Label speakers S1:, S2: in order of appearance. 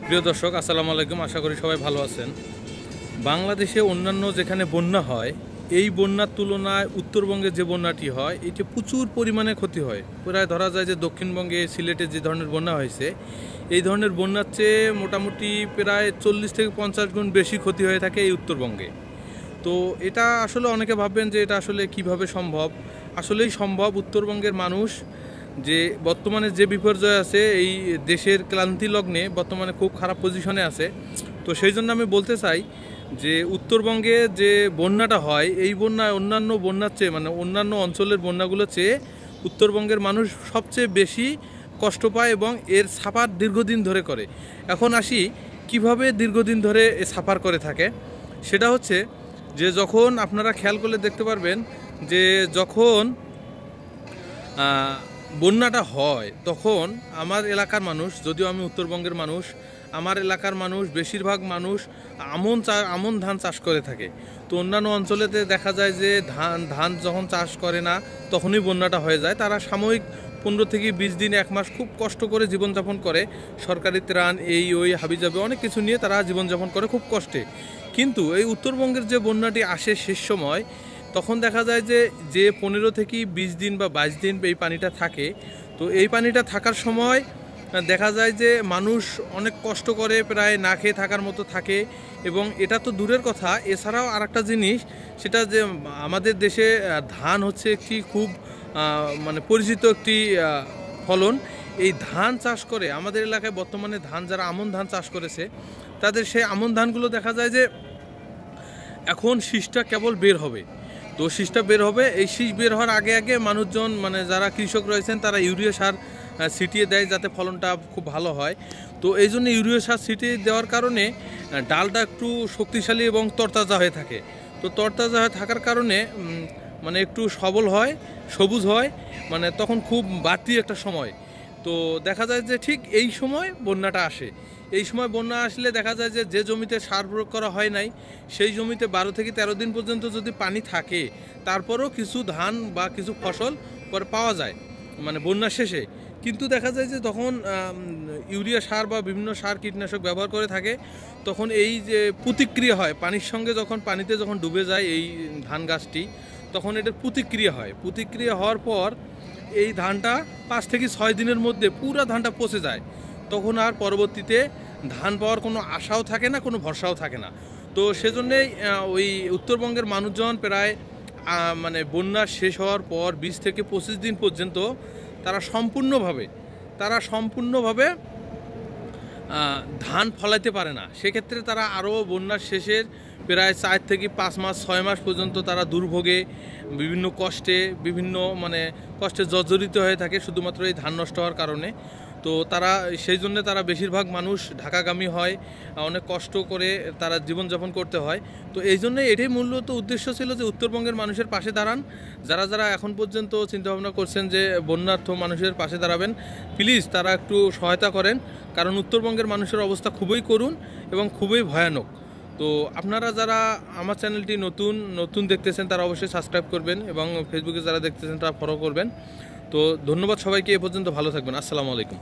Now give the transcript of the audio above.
S1: প্রিয় দর্শক, আসসালামু আলাইকুম। আশা করি সবাই ভালো আছেন। বাংলাদেশে অন্যান্য যেখানে বন্যা হয়, এই বন্যার তুলনায় উত্তরবঙ্গে যে বন্যাটি হয় এটি প্রচুর পরিমাণে ক্ষতি হয়। প্রায় ধরা যায় যে দক্ষিণবঙ্গে, সিলেটে যে ধরনের বন্যা হয়েছে, এই ধরনের বন্যার চেয়ে মোটামুটি প্রায় 40 থেকে 50 গুণ বেশি ক্ষতি হয়ে থাকে এই উত্তরবঙ্গে। তো এটা আসলে অনেকে ভাববেন যে এটা আসলে কিভাবে সম্ভব। আসলেই সম্ভব। উত্তরবঙ্গের মানুষ যে বর্তমানে যে বিপর্যয় আছে, এই দেশের ক্লান্তি লগ্নে বর্তমানে খুব খারাপ পজিশনে আছে। তো সেই জন্য আমি বলতে চাই যে উত্তরবঙ্গে যে বন্যাটা হয়, এই বন্যায় অন্যান্য বন্যার চেয়ে, মানে অন্যান্য অঞ্চলের বন্যাগুলোর চেয়ে উত্তরবঙ্গের মানুষ সবচেয়ে বেশি কষ্ট পায় এবং এর সাফার দীর্ঘদিন ধরে করে। এখন আসি কিভাবে দীর্ঘদিন ধরে এ সাফার করে থাকে। সেটা হচ্ছে যে যখন আপনারা খেয়াল করলে দেখতে পারবেন যে যখন বন্যাটা হয় তখন আমার এলাকার মানুষ, যদিও আমি উত্তরবঙ্গের মানুষ, আমার এলাকার মানুষ বেশিরভাগ মানুষ আমন ধান চাষ করে থাকে। তো অন্যান্য অঞ্চলেতে দেখা যায় যে ধান যখন চাষ করে না তখনই বন্যাটা হয়ে যায়। তারা সাময়িক 15 থেকে 20 দিন, 1 মাস খুব কষ্ট করে জীবনযাপন করে। সরকারি ত্রাণ এই ওই হাবিজাবি অনেক কিছু নিয়ে তারা জীবনযাপন করে খুব কষ্টে। কিন্তু এই উত্তরবঙ্গের যে বন্যাটি আসে শেষ সময়, তখন দেখা যায় যে 15 থেকে 20 দিন বা 22 দিন এই পানিটা থাকে। তো এই পানিটা থাকার সময় দেখা যায় যে মানুষ অনেক কষ্ট করে, প্রায় না খেয়ে থাকার মতো থাকে। এবং এটা তো দূরের কথা, এছাড়াও আরেকটা জিনিস, সেটা যে আমাদের দেশে ধান হচ্ছে একটি খুব মানে পরিচিত একটি ফলন। এই ধান চাষ করে আমাদের এলাকায় বর্তমানে যারা আমন ধান চাষ করেছে, তাদের সেই আমন ধানগুলো দেখা যায় যে এখন শীষটা কেবল বের হবে। তো শীষটা বের হবে, এই শীষ বের হওয়ার আগে আগে মানুষজন, মানে যারা কৃষক রয়েছেন, তারা ইউরিয়া সার ছিটিয়ে দেয় যাতে ফলনটা খুব ভালো হয়। তো এই জন্য ইউরিয়া সার ছিটিয়ে দেওয়ার কারণে ডালটা একটু শক্তিশালী এবং তরতাজা হয়ে থাকে। তো তরতাজা হয়ে থাকার কারণে মানে একটু সবল হয়, সবুজ হয়, মানে তখন খুব বাড়তি একটা সময়। তো দেখা যায় যে ঠিক এই সময় বন্যাটা আসে। এই সময় বন্যা আসলে দেখা যায় যে জমিতে সার প্রয়োগ করা হয় নাই, সেই জমিতে 12 থেকে 13 দিন পর্যন্ত যদি পানি থাকে, তারপরও কিছু ধান বা কিছু ফসল পরে পাওয়া যায়, মানে বন্যা শেষে। কিন্তু দেখা যায় যে তখন ইউরিয়া সার বা বিভিন্ন সার কীটনাশক ব্যবহার করে থাকে, তখন এই যে প্রতিক্রিয়া হয় পানির সঙ্গে, যখন পানিতে যখন ডুবে যায় এই ধান গাছটি, তখন এটার প্রতিক্রিয়া হয়। প্রতিক্রিয়া হওয়ার পর এই ধানটা 5 থেকে 6 দিনের মধ্যে পুরো ধানটা পচে যায়। তখন আর পরবর্তীতে ধান পাওয়ার কোনো আশাও থাকে না, কোনো ভরসাও থাকে না। তো সেজন্যেই ওই উত্তরবঙ্গের মানুষজন প্রায় মানে বন্যা শেষ হওয়ার পর 20 থেকে 25 দিন পর্যন্ত তারা সম্পূর্ণভাবে ধান ফলাইতে পারে না। সেক্ষেত্রে তারা আরও বন্যার শেষের প্রায় 4 থেকে 5 মাস, 6 মাস পর্যন্ত তারা দুর্ভোগে, বিভিন্ন কষ্টে জর্জরিত হয়ে থাকে, শুধুমাত্র এই ধান নষ্ট হওয়ার কারণে। তো সেই জন্য তারা বেশিরভাগ মানুষ ঢাকাগামী হয়, অনেক কষ্ট করে তারা জীবনযাপন করতে হয়। তো এই জন্য এটাই মূলত উদ্দেশ্য ছিল যে উত্তরবঙ্গের মানুষের পাশে দাঁড়ান। যারা এখন পর্যন্ত চিন্তাভাবনা করছেন যে বন্যার্থ মানুষের পাশে দাঁড়াবেন, প্লিজ তারা একটু সহায়তা করেন, কারণ উত্তরবঙ্গের মানুষের অবস্থা খুবই করুণ এবং খুবই ভয়ানক। তো আপনারা যারা আমার চ্যানেলটি নতুন দেখতেছেন, তারা অবশ্যই সাবস্ক্রাইব করবেন এবং ফেসবুকে যারা দেখতেছেন তারা ফলো করবেন। তো ধন্যবাদ সবাইকে। এ পর্যন্ত ভালো থাকবেন। আসসালামু আলাইকুম।